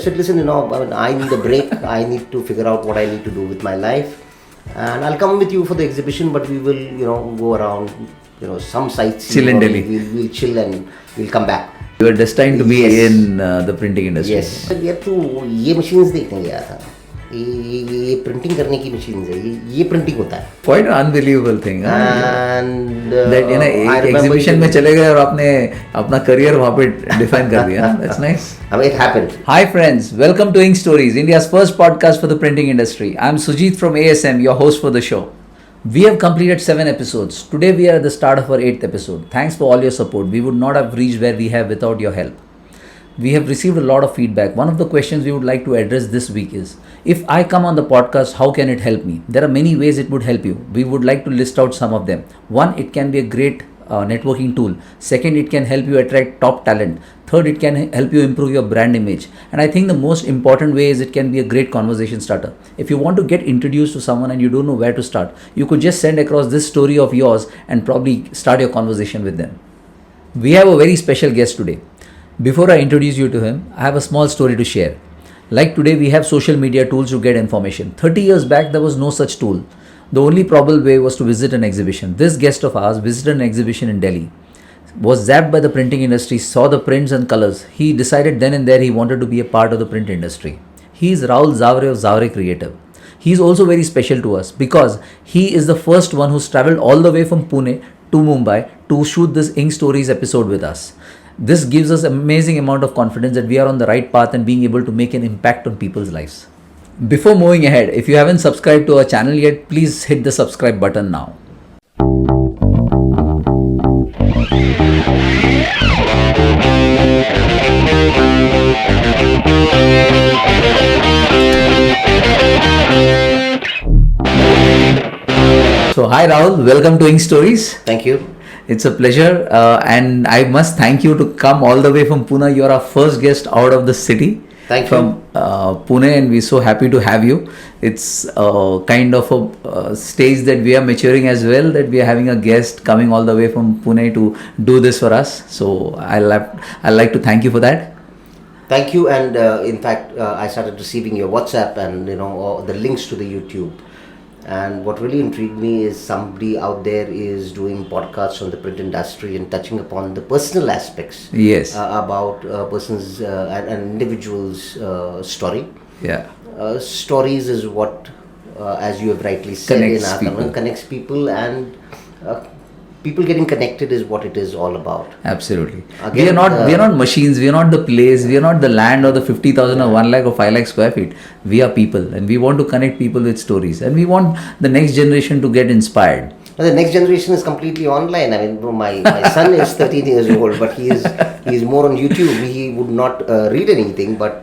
said, listen, I need a break. I need to figure out what I need to do with my life. And I'll come with you for the exhibition, but we will, go around, some sites. Chill in Delhi. We'll chill and we'll come back. You are destined to be in the printing industry. Yes. ये machines देखने गया था. ये printing करने की machines है. ये printing होता है. Quite an unbelievable thing. And that एक exhibition में चले गए और आपने अपना career वहाँ पे define कर दिया. That's nice. I mean, it happened. Hi friends, welcome to Ink Stories, India's first podcast for the printing industry. I'm Sujit from ASM, your host for the show. We have completed 7 episodes. Today we are at the start of our 8th episode. Thanks for all your support. We would not have reached where we have without your help. We have received a lot of feedback. One of the questions we would like to address this week is, if I come on the podcast, how can it help me? There are many ways it would help you. We would like to list out some of them. One, it can be a great networking tool. Second, it can help you attract top talent. Third, it can help you improve your brand image. And I think the most important way is it can be a great conversation starter. If you want to get introduced to someone and you don't know where to start, you could just send across this story of yours and probably start your conversation with them. We have a very special guest today. Before I introduce you to him, I have a small story to share. Like today, we have social media tools to get information. 30 years back, there was no such tool. The only probable way was to visit an exhibition. This guest of ours visited an exhibition in Delhi, was zapped by the printing industry, saw the prints and colors. He decided then and there he wanted to be a part of the print industry. He is Rahul Zaware of Zaware Creative. He is also very special to us because he is the first one who's traveled all the way from Pune to Mumbai to shoot this Ink Stories episode with us. This gives us amazing amount of confidence that we are on the right path and being able to make an impact on people's lives. Before moving ahead, if you haven't subscribed to our channel yet, please hit the subscribe button now. So hi Rahul, welcome to Ink Stories. Thank you. It's a pleasure and I must thank you to come all the way from Pune. You're our first guest out of the city. Thank from you. Pune, and we're so happy to have you. It's kind of a stage that we are maturing as well, that we are having a guest coming all the way from Pune to do this for us. So I'd like to thank you for that. Thank you. And in fact, I started receiving your WhatsApp and all the links to the YouTube. And what really intrigued me is somebody out there is doing podcasts on the print industry and touching upon the personal aspects. Yes. About a person's an individual's story. Yeah. Stories is what, as you have rightly said, connects people, and people getting connected is what it is all about. Absolutely. Again, we are not machines. We are not the place. We are not the land or the 50,000 or 1 lakh or 5 lakh square feet. We are people, and we want to connect people with stories, and we want the next generation to get inspired. The next generation is completely online. I mean, my son is 13 years old, but he is more on YouTube. He would not read anything, but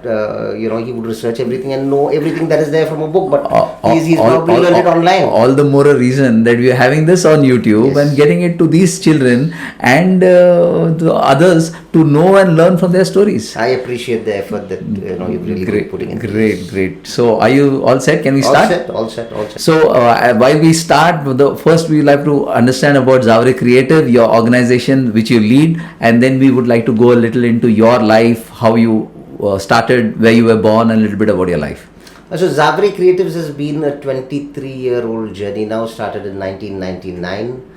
he would research everything and know everything that is there from a book. But he's probably learned it online. All the more a reason that we are having this on YouTube, yes, and getting it to these children and the others to know and learn from their stories. I appreciate the effort that you've really been putting in. Great. So, are you all set? Can we start? All set. So, while we start, first we like to understand about Zaware Creative, your organization which you lead, and then we would like to go a little into your life, how you started, where you were born, and a little bit about your life. So Zaware Creatives has been a 23-year-old journey now, started in 1999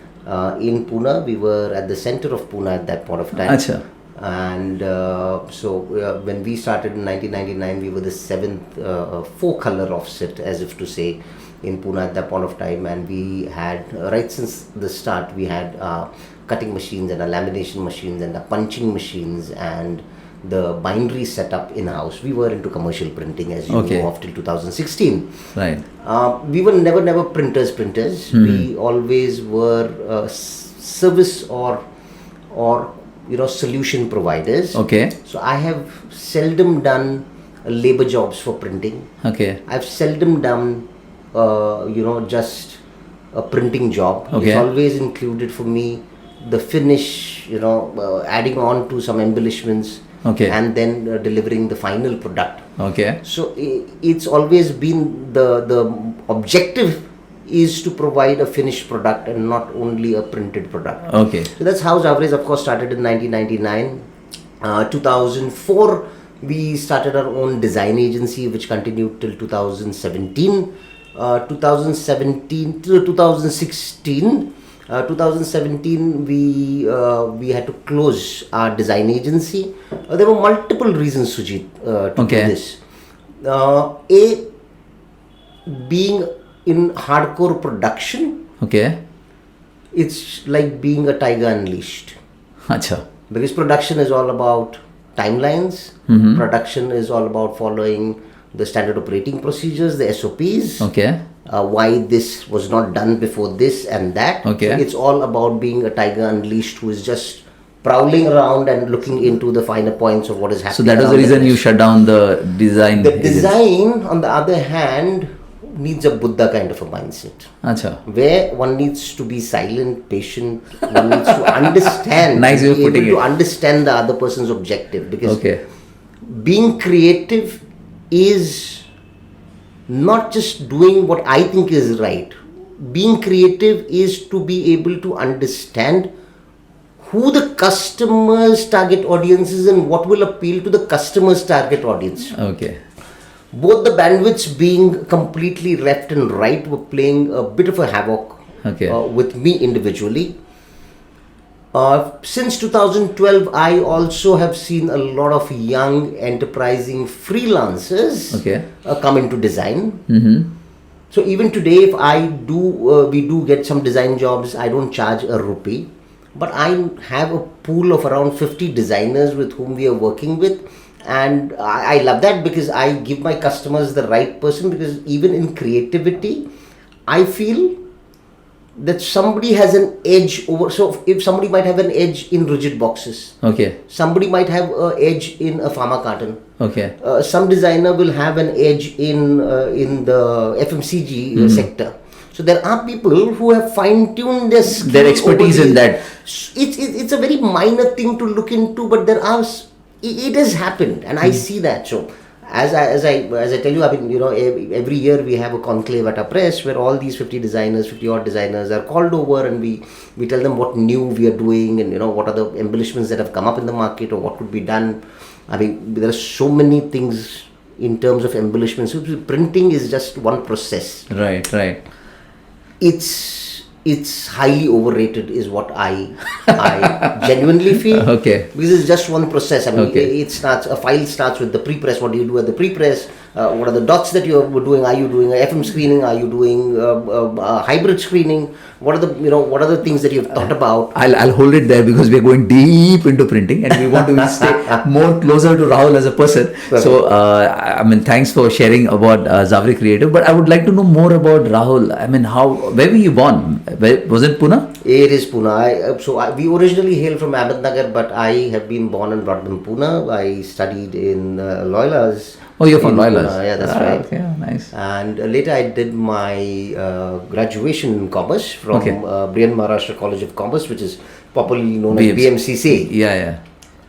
in Pune. We were at the center of Pune at that point of time. Achha. And when we started in 1999, we were the 7th 4-color offset, as if to say, in Pune at that point of time. And we had, right since the start, we had cutting machines and lamination machines and punching machines and the bindery setup in-house. We were into commercial printing, as you know, up till 2016. Right. We were never printers. Mm-hmm. We always were service or solution providers. Okay. So I have seldom done labor jobs for printing. Okay. I've seldom done just a printing job. Okay. It's always included for me the finish, adding on to some embellishments. Okay. And then delivering the final product. Okay. So it's always been the objective is to provide a finished product and not only a printed product. Okay. So that's how Zaware, of course, started in 1999. 2004 We started our own design agency, which continued till 2017. 2017 to 2016. 2017, we had to close our design agency. There were multiple reasons, Sujit, to do this. A, being in hardcore production, Okay. it's like being a tiger unleashed. Acha. Because production is all about timelines. Production is all about following the standard operating procedures, the SOPs. Okay. Why this was not done before this and that. Okay. So it's all about being a tiger unleashed who is just prowling around and looking into the finer points of what is happening. So that was the around reason the you place. shut down the design. The agency. design, on the other hand, needs a Buddha kind of a mindset, Acha. where one needs to be silent, patient. One needs to understand. Nice way of be able putting to it. understand the other person's objective. Because Okay. being creative is not just doing what I think is right. Being creative is to be able to understand who the customer's target audience is and what will appeal to the customer's target audience. Okay. Both the bandwidths being completely left and right were playing a bit of a havoc Okay. with me individually. Since 2012, I also have seen a lot of young enterprising freelancers Okay. come into design. Mm-hmm. So even today, if I do, we do get some design jobs. I don't charge a rupee, but I have a pool of around 50 designers with whom we are working with, and I love that because I give my customers the right person. Because even in creativity, I feel that somebody has an edge over. So if somebody might have an edge in rigid boxes, Okay. somebody might have an edge in a pharma carton. Okay. Some designer will have an edge in the FMCG sector. So there are people who have fine-tuned their skill Their expertise over in the- that. It's a very minor thing to look into, but there are it has happened, and I see that. So as I tell you, I mean, every year we have a conclave at our press where all these 50 designers, 50 odd designers are called over, and we tell them what new we are doing, and what are the embellishments that have come up in the market or what could be done. I mean, there are so many things in terms of embellishments. So printing is just one process. Right. Right. It's highly overrated is what I genuinely feel. Okay. Because it's just one process. I mean, Okay. a file starts with the pre-press. What do you do at the pre-press? What are the dots that you're doing? Are you doing a FM screening? Are you doing hybrid screening? What are the things that you've thought about? I'll hold it there because we're going deep into printing and we want to stay more closer to Rahul as a person. Perfect. So, I mean, thanks for sharing about Zaware Creative. But I would like to know more about Rahul. I mean, where were you born? Was it Pune? It is Pune. We originally hail from Ahmednagar, but I have been born and brought up in Pune. I studied in Loyola's. Oh, you're from in Loyola's. Pune. Yeah, that's right. Okay, nice. And later I did my graduation in commerce from Okay. Brian Maharashtra College of Commerce, which is popularly known as BMC. BMCC. Yeah.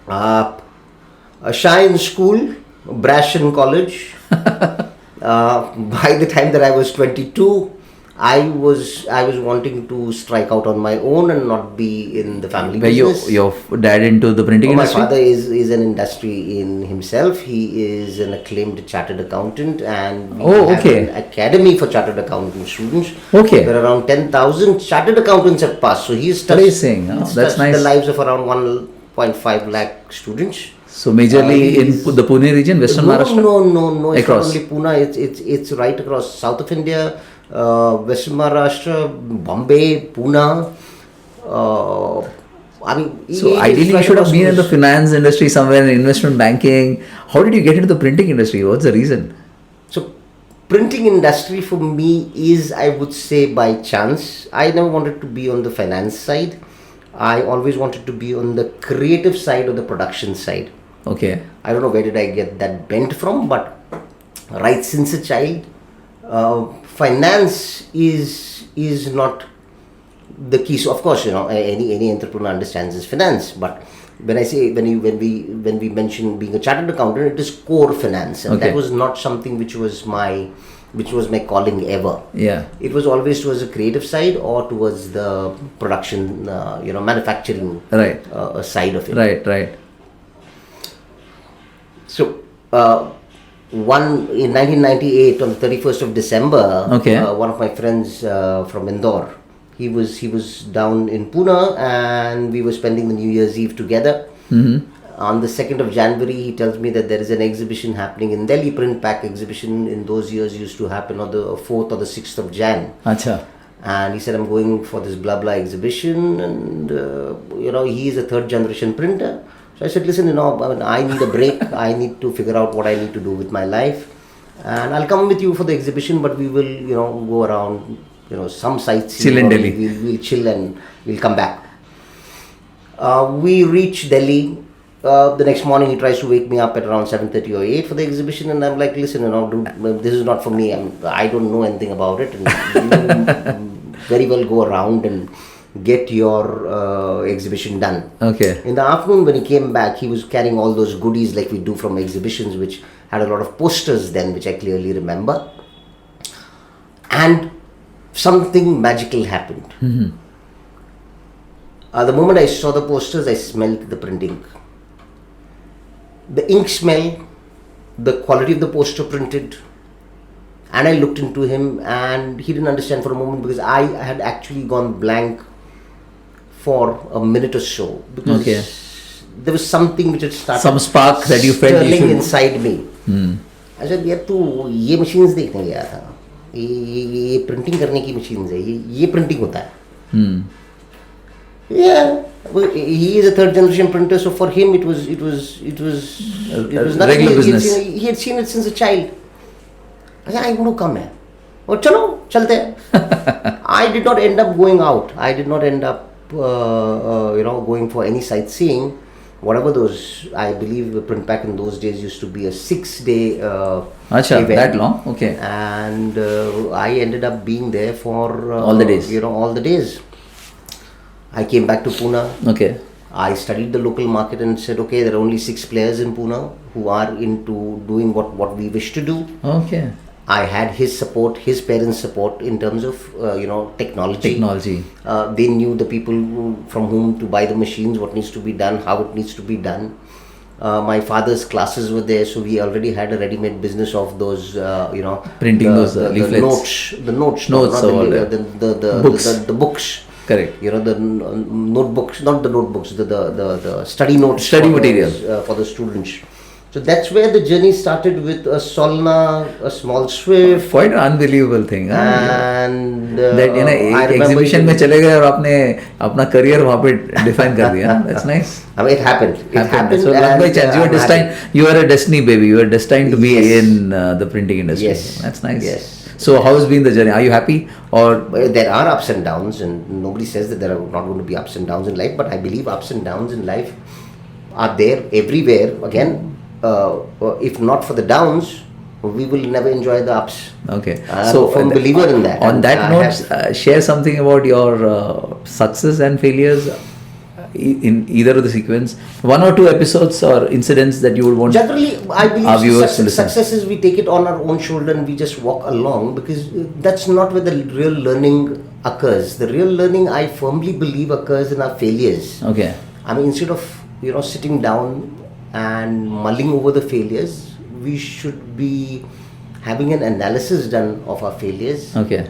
A shy in school, brash in college. By the time that I was 22, I was wanting to strike out on my own and not be in the family Were business. your dad into the printing My industry? father is an industry in himself. He is an acclaimed chartered accountant, and we have okay. an academy for chartered accountant students. Okay. There are around 10,000 chartered accountants have passed. So he's touched, Amazing. Oh, he's that's touched nice. the lives of around 1.5 lakh students. So majorly in he's- the Pune region, Western Maharashtra? No. It's Across. not only Pune. It's right across south of India, Western Maharashtra, Bombay, Pune. I mean, So it's ideally you right should have across been in the coast. finance industry somewhere, in investment banking. How did you get into the printing industry? What's the reason? So, printing industry for me is, I would say, by chance. I never wanted to be on the finance side. I always wanted to be on the creative side or the production side. Okay. I don't know where did I get that bent from, but right since a child, finance is not the key. So of course, any entrepreneur understands his finance, but when we mention being a chartered accountant, it is core finance, and Okay. that was not something which was my calling ever. Yeah. It was always towards the creative side or towards the production, manufacturing Right. side of it. Right. So, one in 1998, on the 31st of December, Okay. one of my friends from Indore, he was down in Pune, and we were spending the New Year's Eve together. On the 2nd of January, he tells me that there is an exhibition happening in Delhi. Print Pack exhibition in those years used to happen on the 4th or the 6th of Jan. Acha. And he said, I'm going for this blah blah exhibition, and he is a third generation printer. So I said, listen, I need a break. I need to figure out what I need to do with my life, and I'll come with you for the exhibition, but we will, go around, some sites. Chill in Delhi. We'll chill and we'll come back. We reach Delhi. The next morning, he tries to wake me up at around 7:30 or 8 for the exhibition, and I'm like, listen, dude, this is not for me. I don't know anything about it, and you very well go around and get your exhibition done. Okay. In the afternoon, when he came back, he was carrying all those goodies like we do from exhibitions, which had a lot of posters then, which I clearly remember. And something magical happened. The moment I saw the posters, I smelled the printing. The ink smell, the quality of the poster printed, and I looked into him, and he didn't understand for a moment, because I had actually gone blank for a minute or so, because Okay. there was something which had started, Some spark that you felt you stirring should- inside me. I said, यार तू ये machines देखने गया था, ये printing करने की machines है, ये printing होता है. Yeah, well, he is a third generation printer, so for him it was nothing. Regular business. He had seen it since a child. I said, I want to come here. Oh, chalo, chalte hain. I did not end up going out. I did not end up, going for any sightseeing. Whatever those, I believe Print Pack in those days used to be a 6-day Acha, event. that long? Okay. And I ended up being there for All the days. all the days. I came back to Pune. Okay. I studied the local market and said, okay, there are only 6 players in Pune who are into doing what we wish to do. Okay. I had his support, his parents' support in terms of, technology. Technology. They knew the people from whom to buy the machines, what needs to be done, how it needs to be done. My father's classes were there, so we already had a ready-made business of those, Printing those leaflets. The notes, Notes, the books. The books. Correct. The notebooks, not the notebooks, the study notes. Study for material. for the students. So that's where the journey started, with a Solna, a small Swift. Quite an unbelievable thing. And That I remember exhibition में चले गए और आपने अपना career वहाँ पे define कर दिया. That's nice. I mean, it happened. It happened. So luck by and, chance, you were I'm destined. happy. You were a destiny baby. You were destined to be Yes. in the printing industry. Yes. That's nice. Yes. So how has been the journey? Are you happy or? But there are ups and downs, and nobody says that there are not going to be ups and downs in life. But I believe ups and downs in life are there everywhere. Again, if not for the downs, we will never enjoy the ups. Okay. I'm a firm believer in that. On And that I note, share something about your success and failures in either of the sequence. 1 or 2 episodes or incidents that you would want. Generally, I our believe viewers to listen. success is we take it on our own shoulder and we just walk along, because that's not where the real learning occurs. The real learning, I firmly believe, occurs in our failures. Okay. I mean, instead of sitting down and mulling over the failures, we should be having an analysis done of our failures Okay.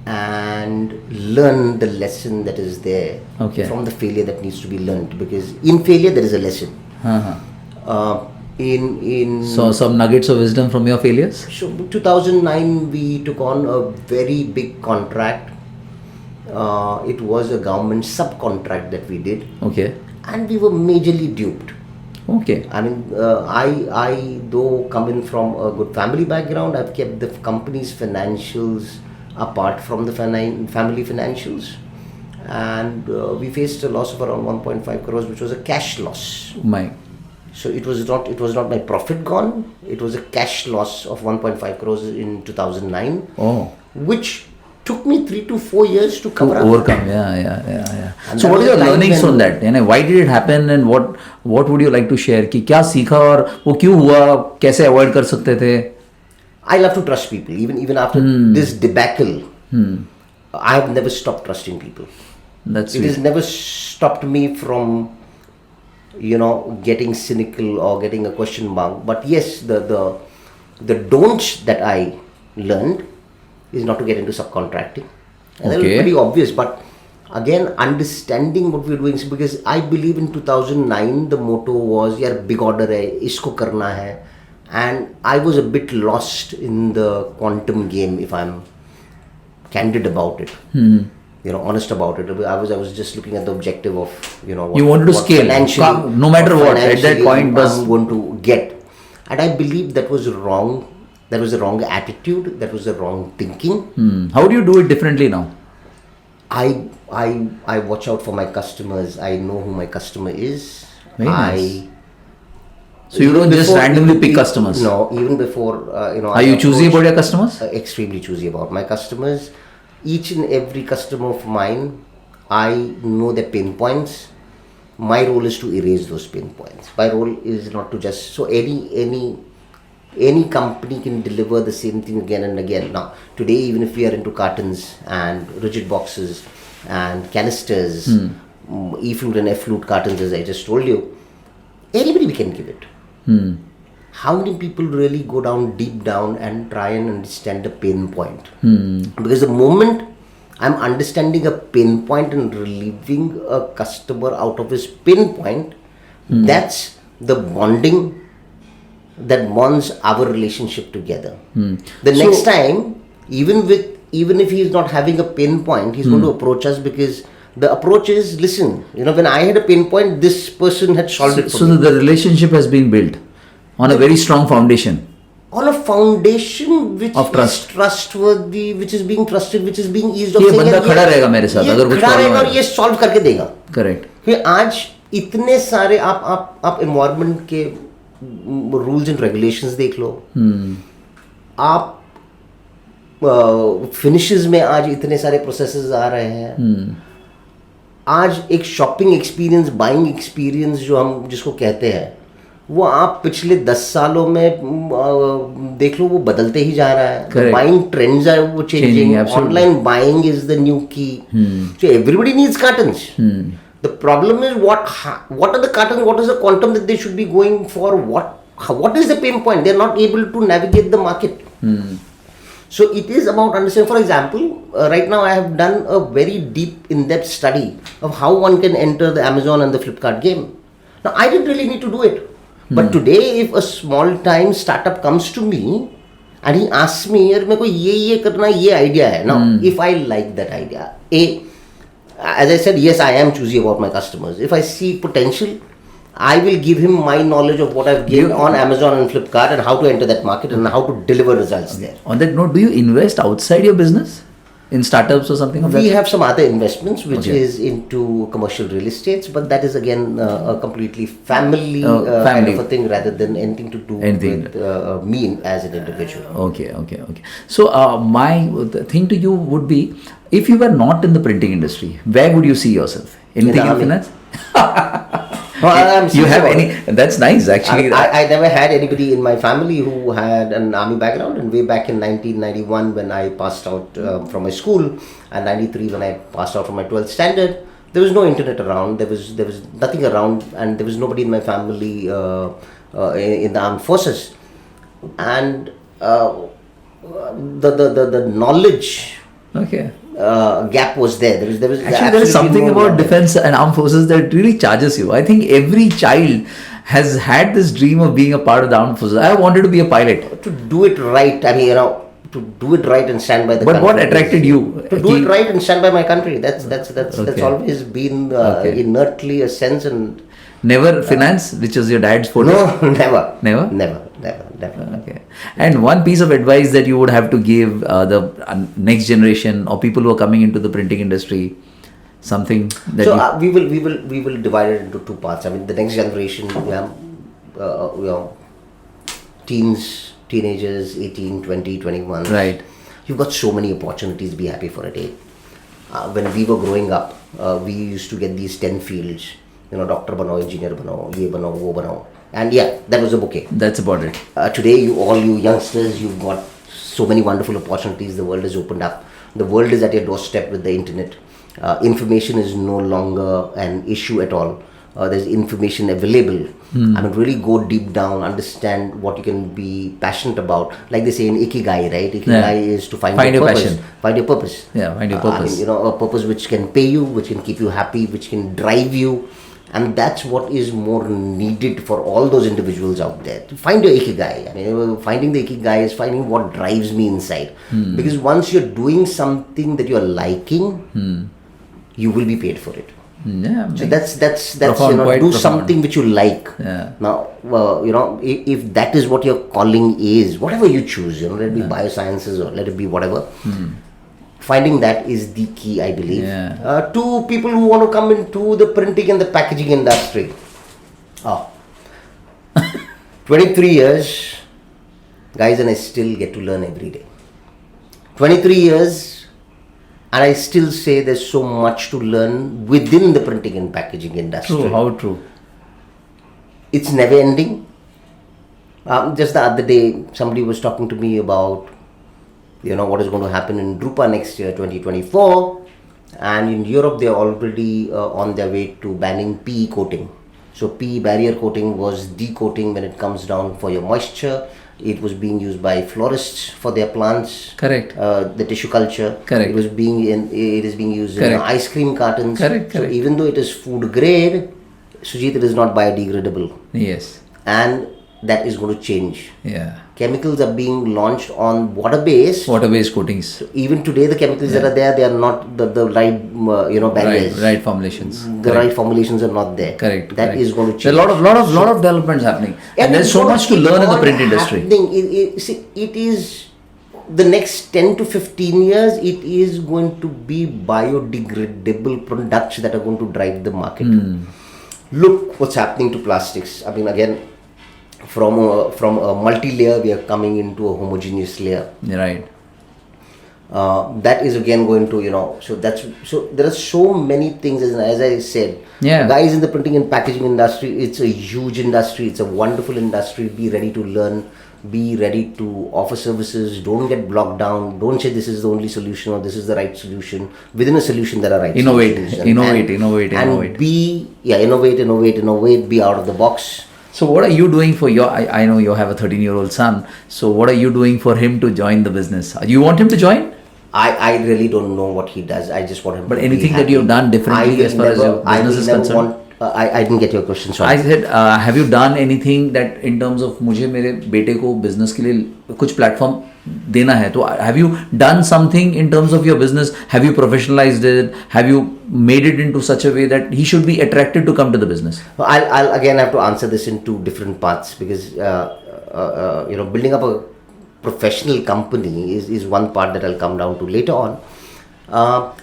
and learn the lesson that is there Okay. from the failure that needs to be learned. Because in failure there is a lesson. Uh-huh. In So some nuggets of wisdom from your failures. So 2009 we took on a very big contract. It was a government subcontract that we did, Okay. and we were majorly duped. Okay. I mean, I though coming from a good family background, I've kept the company's financials apart from the family financials, and we faced a loss of around 1.5 crores, which was a cash loss. My. So it was not my profit gone. It was a cash loss of 1.5 crores in 2009, Oh. which took me 3 to 4 years to To cover up. overcome. Yeah. And So that what was is your the time learnings when- from that? यानी why did it happen and what would you like to share? कि क्या सीखा और वो क्यों हुआ? कैसे avoid कर सकते थे? I love to trust people, even after this debacle. I have never stopped trusting people. That's It sweet. has never stopped me from getting cynical or getting a question mark. But yes, the don'ts that I learned is not to get into subcontracting. And that was pretty obvious. But again, understanding what we're doing, because I believe in 2009 the motto was, "Yaar, big order hai, isko karna hai," and I was a bit lost in the quantum game, if I'm candid about it. Honest about it. I was just looking at the objective of, what, you wanted to scale, no matter what, at that point, I'm going to get. And I believe that was wrong. That was the wrong attitude. That was the wrong thinking. How do you do it differently now? I watch out for my customers. I know who my customer is. Very nice. So you don't just randomly pick customers? No, even before, Are you choosy about your customers? Extremely choosy about my customers. Each and every customer of mine, I know their pain points. My role is to erase those pain points. My role is not to just, so any company can deliver the same thing again and again. Now, today, even if we are into cartons and rigid boxes and canisters, E-flute and F-flute cartons, as I just told you, anybody we can give it. How many people really go down deep down and try and understand the pain point? Because the moment I'm understanding a pain point and relieving a customer out of his pain point, that's the bonding that bonds our relationship together. The next time, even if he is not having a pain point, he's going to approach us, because the approach is, listen, when I had a pain point, this person had solved it for me. So the relationship has been built on a very strong foundation. On a foundation which of trust. is trustworthy, which is being trusted, which is being eased of. ये बंदा खड़ा रहेगा मेरे साथ अगर कुछ खड़ा रहेगा और ये सॉल्व करके देगा. Correct. फिर आज इतने सारे आप एनवायरनमेंट के रूल्स एंड रेगुलेशंस देख लो. आप फिनिशेस में आज इतने सारे प्रोसेसेस आ रहे हैं. आज एक शॉपिंग एक्सपीरियंस, बाइंग एक्सपीरियंस जो हम जिसको कहते हैं, वो आप पिछले 10 सालों में देख लो, वो बदलते ही जा रहा है. बाइंग ट्रेंड्स आर वो changing. Online buying is the new key. So everybody needs cartons. The problem is what are the cartons, what is the quantum that they should be going for, what is the pain point. They are not able to navigate the market. So it is about understanding. For example, right now I have done a very deep, in-depth study of how one can enter the Amazon and the Flipkart game. Now I didn't really need to do it. But today, if a small-time startup comes to me and he asks me, "यार मेरे को ये करना, ये idea है." Now, if I like that idea, as I said, yes, I am choosy about my customers. If I see potential, I will give him my knowledge of what I've gained on Amazon and Flipkart and how to enter that market and how to deliver results there. On that note, do you invest outside your business in startups or something of that? We have some other investments which is into commercial real estates, but that is again a completely family kind of a thing rather than anything to do with me as an individual. Okay. So my thing to you would be, if you were not in the printing industry, where would you see yourself? Anything in finance? You have any? That's nice, actually. I never had anybody in my family who had an army background, and way back in 1991 when I passed out from my school, and 93 when I passed out from my 12th standard, there was no internet around. There was nothing around, and there was nobody in my family in the armed forces, and the knowledge. Okay. Gap was there. There is something about defense and armed forces that really charges you. I think every child has had this dream of being a part of the armed forces. I wanted to be a pilot. To do it right, I mean, to do it right and stand by the country. But what attracted you? To do it right and stand by my country. That's always been inertly a sense. And never finance, which was your dad's forte? No, never. Never? Never. Okay. And one piece of advice that you would have to give the next generation or people who are coming into the printing industry, something that we will divide it into two parts. I mean, the next generation, teens, teenagers, 18, 20, 21. Right. You've got so many opportunities. Be happy for a day. When we were growing up, we used to get these 10 fields. Doctor bano, engineer bano, ye bano, wo bano. And that was a bouquet. That's about it. Today, all you youngsters, you've got so many wonderful opportunities. The world has opened up. The world is at your doorstep with the internet. Information is no longer an issue at all. there's information available. I mean, really go deep down, understand what you can be passionate about. Like they say in Ikigai, right? Ikigai is to find your purpose. Passion. Find your purpose. Yeah, find your purpose. A purpose which can pay you, which can keep you happy, which can drive you. And that's what is more needed for all those individuals out there. To find your Ikigai. I mean, finding the Ikigai is finding what drives me inside. Because once you're doing something that you're liking, you will be paid for it. Yeah, So that's profound, quite do profound. something which you like. Yeah. Now, if that is what your calling is, whatever you choose, let it be biosciences or let it be whatever. Finding that is the key, I believe. Yeah. To people who want to come into the printing and the packaging industry. 23 years, guys, and I still get to learn every day. 23 years. And I still say there's so much to learn within the printing and packaging industry. True. How true? It's never ending. Just the other day, somebody was talking to me about, what is going to happen in Drupa next year, 2024. And in Europe, they're already on their way to banning PE coating. So PE barrier coating was de-coating when it comes down for your moisture. It was being used by florists for their plants. Correct. The tissue culture. Correct. It is being used in Correct. ice cream cartons. Correct. So even though it is food grade, Sujit, it is not biodegradable. Yes. And that is going to change. Yeah. Chemicals are being launched on water-based. Water-based coatings. Even today, the chemicals that are there, they are not the right, barriers. Right formulations. The right formulations are not there. Correct. That is going to change. There are a lot of developments happening, and there's so much to learn in the print industry. It is the next 10 to 15 years. It is going to be biodegradable products that are going to drive the market. Look what's happening to plastics. I mean, again, from a multi-layer, we are coming into a homogeneous layer. Right. That is again going to, so there are so many things, as I said, guys in the printing and packaging industry, it's a huge industry, it's a wonderful industry. Be ready to learn, be ready to offer services. Don't get blocked down. Don't say this is the only solution or this is the right solution. Within a solution, there are right solutions. Innovate. And innovate, be out of the box. So what are you doing for your, I know you have a 13-year-old son, so what are you doing for him to join the business? You want him to join? I really don't know what he does. I just want him to be happy. But anything that you've done differently as far as your business is concerned? I didn't get your question, sorry. I said, have you done anything that in terms of मुझे मेरे बेटे को business के लिए कुछ platform देना है, तो have you done something in terms of your business? Have you professionalized it? Have you made it into such a way that he should be attracted to come to the business? I'll again have to answer this in two different parts, because building up a professional company is one part that I'll come down to later on.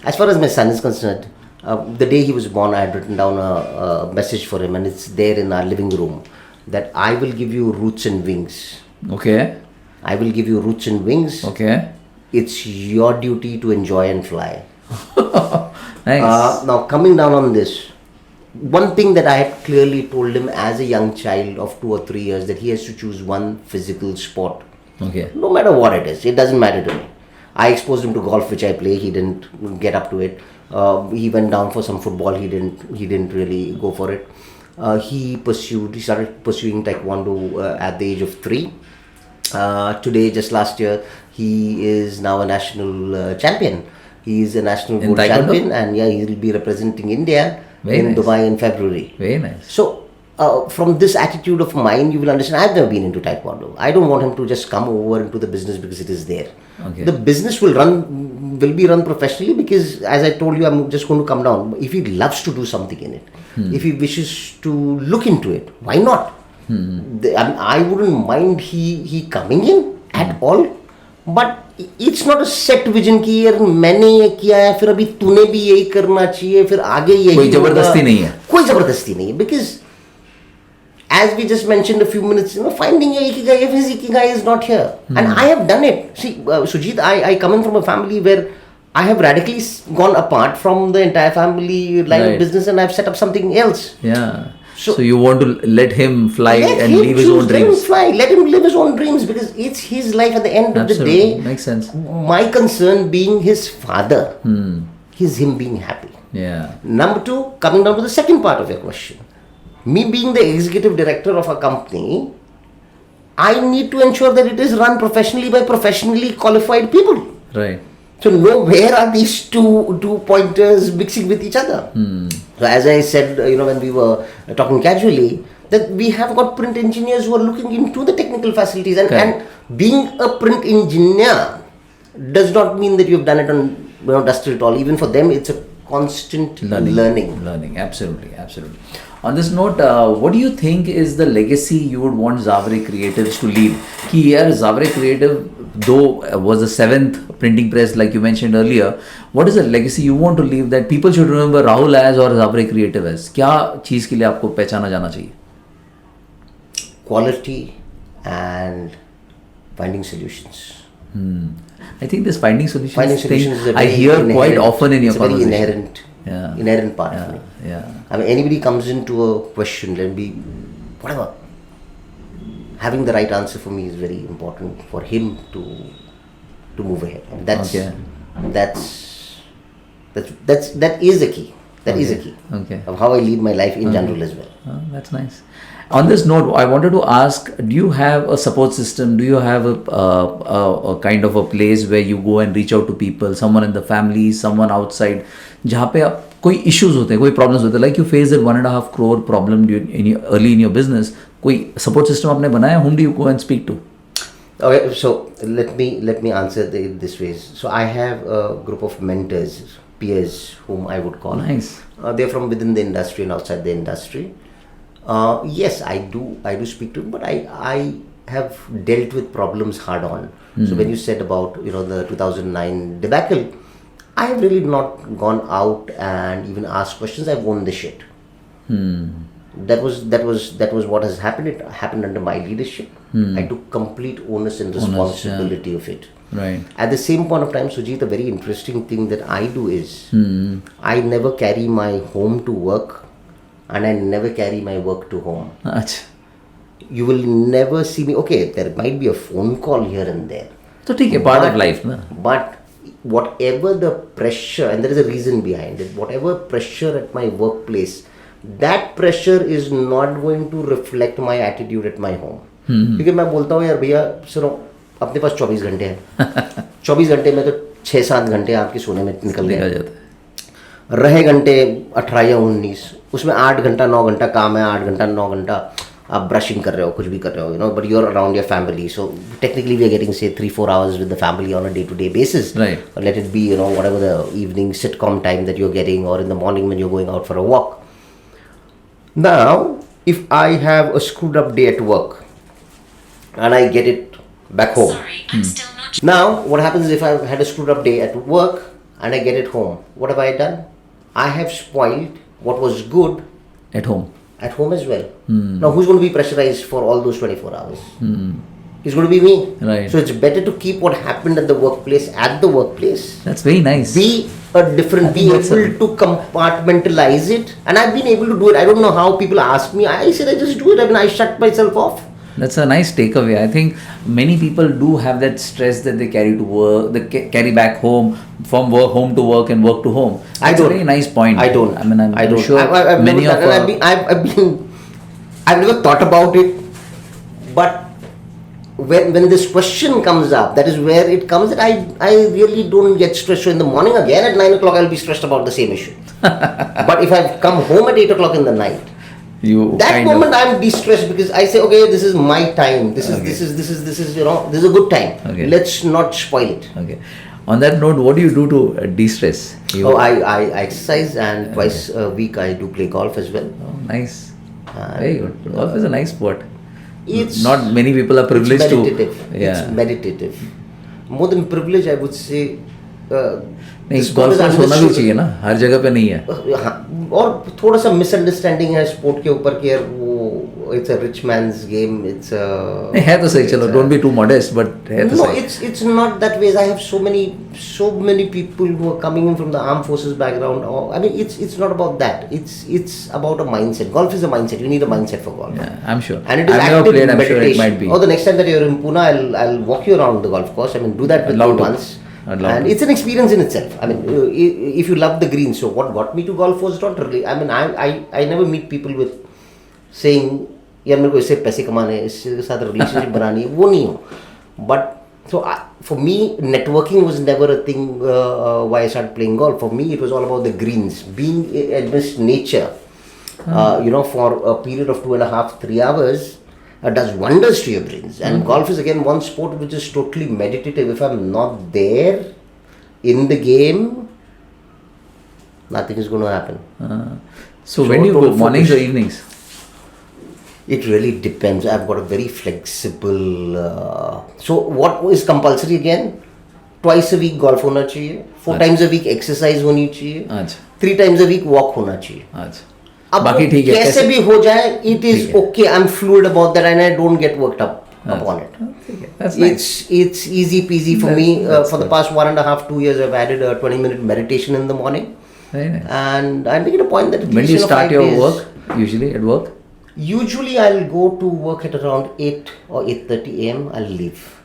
As far as my son is concerned, the day he was born, I had written down a message for him, and it's there in our living room, that I will give you roots and wings. Okay. I will give you roots and wings. Okay. It's your duty to enjoy and fly. Nice. Now, coming down on this, one thing that I had clearly told him as a young child of 2 or 3 years, that he has to choose one physical sport. Okay. No matter what it is, it doesn't matter to me. I exposed him to golf, which I play. He didn't get up to it. He went down for some football. He didn't really go for it. He started pursuing taekwondo at the age of 3. Today, just last year, he is now a national champion. He is a national gold champion, and he will be representing India in Dubai in February. Very nice. So, from this attitude of mine, you will understand, I've never been into taekwondo. I don't want him to just come over into the business because it is there. Okay. The business will be run professionally, because, as I told you, I'm just going to come down. If he loves to do something in it, if he wishes to look into it, why not? I wouldn't mind he coming in at all, but it's not a set vision कि यार मैंने ये किया है, फिर अभी तूने भी यही करना चाहिए, फिर आगे यही कोई जबरदस्ती नहीं है. कोई जबरदस्ती नहीं है, because as we just mentioned a few minutes, finding your ikigai, if his ikigai is not here, and I have done it. See, Sujit, I come in from a family where I have radically gone apart from the entire family line of business, and I've set up something else. Yeah. So you want to let him fly and live his own dreams. Let him fly. Let him live his own dreams, because it's his life at the end of the day. Makes sense. My concern being his father, is him being happy. Yeah. Number 2, coming down to the second part of your question. Me being the executive director of a company, I need to ensure that it is run professionally by professionally qualified people. Right. So nowhere are these two pointers mixing with each other. So as I said, when we were talking casually, that we have got print engineers who are looking into the technical facilities, and being a print engineer does not mean that you've done it on dusted it all. Even for them, it's a constant learning. Absolutely. On this note, what do you think is the legacy you would want Zaware Creatives to leave? कि यार Zaware Creative, though was the 7th printing press like you mentioned earlier, what is the legacy you want to leave that people should remember Rahul as or Zaware Creative as? क्या चीज़ के लिए आपको पहचाना जाना चाहिए? Quality and finding solutions. I think this finding solutions thing is a I very hear quite often in your it's a very conversation. inherent part of me. Yeah. I mean, anybody comes into a question, let be whatever. Having the right answer for me is very important for him to move ahead. And that is a key. That is a key of how I lead my life in general as well. That's nice. On this note, I wanted to ask, do you have a support system? Do you have a kind of a place where you go and reach out to people, someone in the family, someone outside, जहाँ पे आप कोई issues होते हैं, कोई problems होते हैं, like you faced that 1.5 crore problem early in your business, कोई support system आपने बनाया? Whom do you go and speak to? Okay, so let me answer this way. So I have a group of mentors, peers, whom I would call. Nice. They're from within the industry and outside the industry. Yes, I do speak to them, but I have dealt with problems hard on. So when you said about the 2009 debacle, I have really not gone out and even asked questions. I've owned the shit. That was what has happened. It happened under my leadership. I took complete onus and responsibility of it. Right. At the same point of time, Sujit, a very interesting thing that I do is I never carry my home to work, and I never carry my work to home. Achha. You will never see me. Okay, there might be a phone call here and there. So take a part of life, na? But whatever the pressure, and there is a reason behind it, whatever pressure at my workplace, that pressure is not going to reflect my attitude at my home. क्योंकि मैं बोलता हूँ यार भैया सुनो, अपने पास 24 घंटे हैं, 24 घंटे में तो 6-7 घंटे आपके सोने में निकल गए, रहे घंटे 18 या 19, उसमें 8 घंटा 9 घंटा काम है, 8 घंटा 9 घंटा आप ब्रशिंग कर रहे हो, कुछ भी कर रहे हो, but you're around your family. So technically we are getting say 3-4 hours with the family on a day-to-day basis. Right. Or let it be whatever the evening sitcom time that you're getting, or in the morning when you're going out for a walk. Now, if I have a screwed up day at work and I get it back home. Sorry, I'm still not. Now, what happens if I've had a screwed up day at work and I get it home? What have I done? I have spoiled what was good at home as well. Now, who's going to be pressurized for all those 24 hours? It's going to be me. Right. So it's better to keep what happened at the workplace. That's very nice. Be able to compartmentalize it, and I've been able to do it. I don't know how people ask me. I said I just do it. I mean, I shut myself off. That's a nice takeaway. I think many people do have that stress that they carry to work, they carry back home, from work home to work and work to home. That's a very nice point. I don't. I mean, I'm don't. sure I've many of I've never thought about it, but when this question comes up, that is where it comes that I really don't get stressed. So in the morning again at 9 o'clock I'll be stressed about the same issue. But if I've come home at 8 o'clock in the night, that moment I'm de-stressed because I say, okay, this is my time. This is this is a good time. Okay. Let's not spoil it. Okay. On that note, what do you do to de-stress? I exercise, and twice a week I do play golf as well. Oh, nice. Very good. Golf is a nice sport. It's not many people are privileged it's meditative. to. Yeah. It's meditative. More than privilege, I would say. नहीं, golfers होना भी चाहिए ना, हर जगह पे नहीं है. और थोड़ा सा मिसअंडरस्टैंडिंग है स्पोर्ट के ऊपर कि यार वो it's a rich man's game, it's नहीं है तो सही, चलो don't be too modest, but है तो सही. No, it's not that way. I have so many people who are coming in from the armed forces background. I mean, it's not about that. It's about a mindset. Golf is a mindset. You need a mindset for golf. Yeah, I'm sure. And it is I've never active played. I'm meditation. sure it might be. Oh, the next time that you're in Pune, I'll walk you around the golf course. I mean, do that with me once. And it's an experience in itself. I mean, if you love the green, so what got me to golf was not really. I mean, I never meet people with saying यार मेरे को इससे पैसे कमाने हैं, इसके साथ relationship बनानी है, वो नहीं हो. But so for me, networking was never a thing. Why I started playing golf. For me, it was all about the greens, being amidst nature. For a period of 2.5, 3 hours, does wonders to your brains. And golf is again one sport which is totally meditative. If I'm not there in the game, nothing is going to happen. So when do you go, mornings or evenings? It really depends. I've got a very flexible. So what is compulsory again? Twice a week golf होना चाहिए. 4 times a week exercise होनी चाहिए. अच्छा. 3 times a week walk होना चाहिए. अच्छा. अब बाकी ठीक है. कैसे भी हो जाए, it is okay. I'm fluid about that and I don't get worked up upon it. That's nice. It's easy peasy for me. For the past 1.5, 2 years, I've added a 20-minute meditation in the morning. Very nice. And I make it a point that When do you start your work? Usually at work? Usually I'll go to work at around 8 or 8:30 a.m. I'll leave.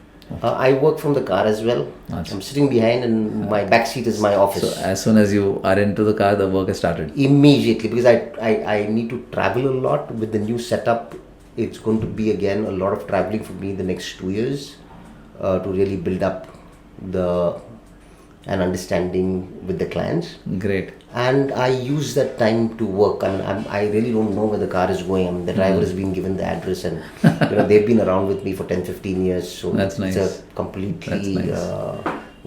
I work from the car as well. Achha. I'm sitting behind and my back seat is my office. So as soon as you are into the car, the work has started. Immediately, because I need to travel a lot with the new setup. It's going to be again a lot of traveling for me the next 2 years to really build up an understanding with the clients. Great. And I use that time to work. I really don't know where the car is going. The driver has been given the address and they've been around with me for 10, 15 years. So that's nice. It's a completely nice.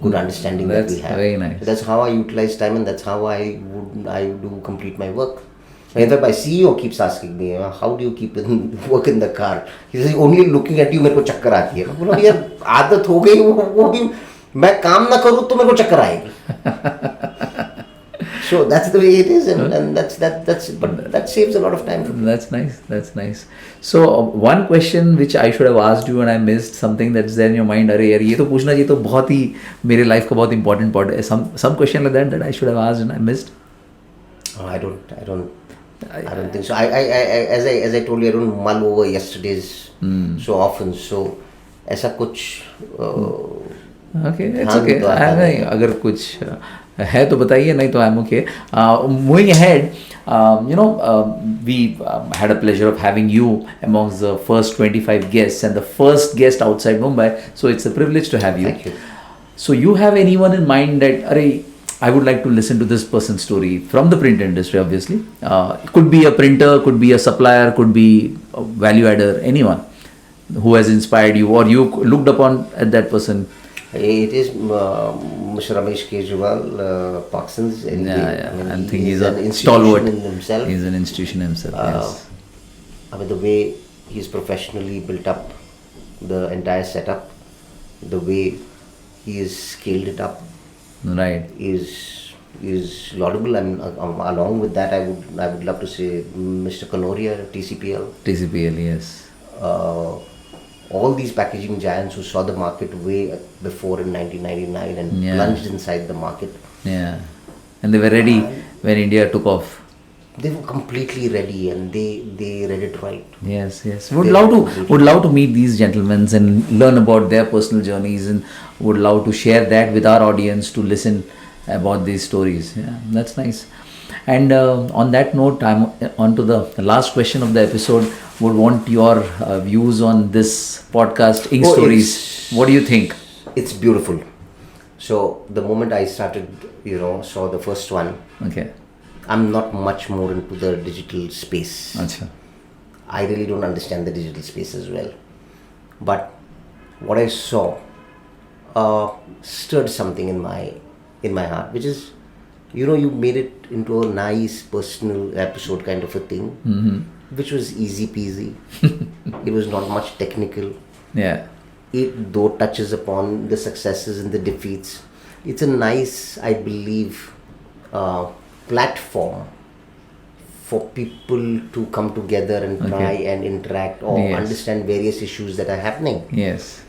Good understanding that we have. That's very nice. So that's how I utilize time and that's how I do complete my work. In fact, my CEO keeps asking me, how do you keep work in the car? He says, only looking at you, मेरे को चक्कर आती है. मैं बोला यार आदत हो गई, वो भी मैं काम ना करूँ तो मेरे को चक्कर आएगी. So that's the way it is, and that saves a lot of time for me. That's nice. That's nice. So one question which I should have asked you and I missed, something that's there in your mind. अरे यार ये तो पूछना चाहिए, तो बहुत ही मेरे life का बहुत important part है. Some question like that I should have asked and I missed. I don't think so. As I told you, I don't mull over yesterday's so often. So ऐसा कुछ. Okay, it's okay. नहीं, अगर कुछ है तो बताइए, नहीं तो I'm okay. Moving ahead, we had a pleasure of having you amongst the first 25 guests and the first guest outside Mumbai. So it's a privilege to have you. Thank you. So you have anyone in mind that, I would like to listen to this person's story from the print industry, obviously. It could be a printer, could be a supplier, could be a value adder, anyone who has inspired you or you looked upon at that person. It is Mr. Ramesh Kejriwal, Parsons. I think he's an stalwart institution in himself. He's an institution himself. Yes. The way he's professionally built up the entire setup, the way he has scaled it up, right, is laudable. Along with that, I would love to say Mr. Kanoria, TCPL, yes. All these packaging giants who saw the market way before in 1999 and plunged inside the market. Yeah, and they were ready when India took off. They were completely ready and they read it right. Yes. Would love to meet these gentlemen and learn about their personal journeys, and would love to share that with our audience to listen about these stories. Yeah, that's nice. And on that note, I'm on to the last question of the episode. Would want your views on this podcast, Ink Stories. What do you think? It's beautiful. So the moment I started, saw the first one. Okay. I'm not much more into the digital space. Achha. I really don't understand the digital space as well. But what I saw stirred something in my heart, which is, you made it into a nice personal episode kind of a thing, which was easy peasy. It was not much technical. Yeah. It though touches upon the successes and the defeats. It's a nice, I believe, platform for people to come together and try and interact or understand various issues that are happening. Yes.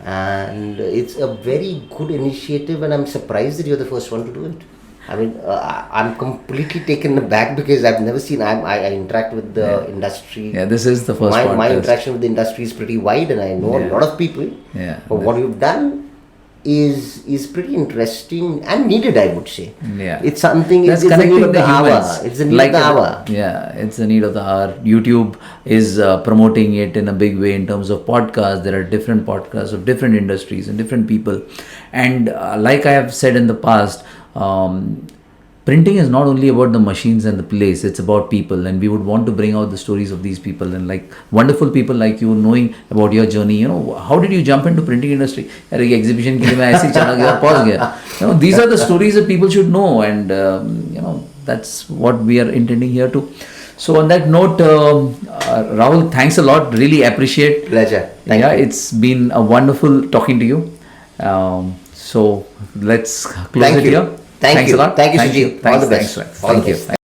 And it's a very good initiative, and I'm surprised that you're the first one to do it. I'm completely taken aback because I've never seen. I interact with the industry. Yeah, this is the first. My interaction with the industry is pretty wide, and I know a lot of people. Yeah. But what you've done is pretty interesting and needed, I would say. Yeah. It's something, That's it's the need connecting of the the hour. humans. It's the need of the hour. Yeah, it's the need of the hour. YouTube is promoting it in a big way in terms of podcasts. There are different podcasts of different industries and different people. And like I have said in the past, printing is not only about the machines and the place, it's about people, and we would want to bring out the stories of these people, and like wonderful people like you, knowing about your journey. How did you jump into printing industry? अरे एक exhibition के लिए मैं ऐसे ही चला गया, पहुंच गया. These are the stories that people should know, and that's what we are intending here to. So on that note, Rahul, thanks a lot. Really appreciate. Pleasure. Thank you. It's been a wonderful talking to you. So let's close Thank it you. here. Thanks a you. lot. Thank you, Sujeet. All the best. Thanks. All the Thank you. best.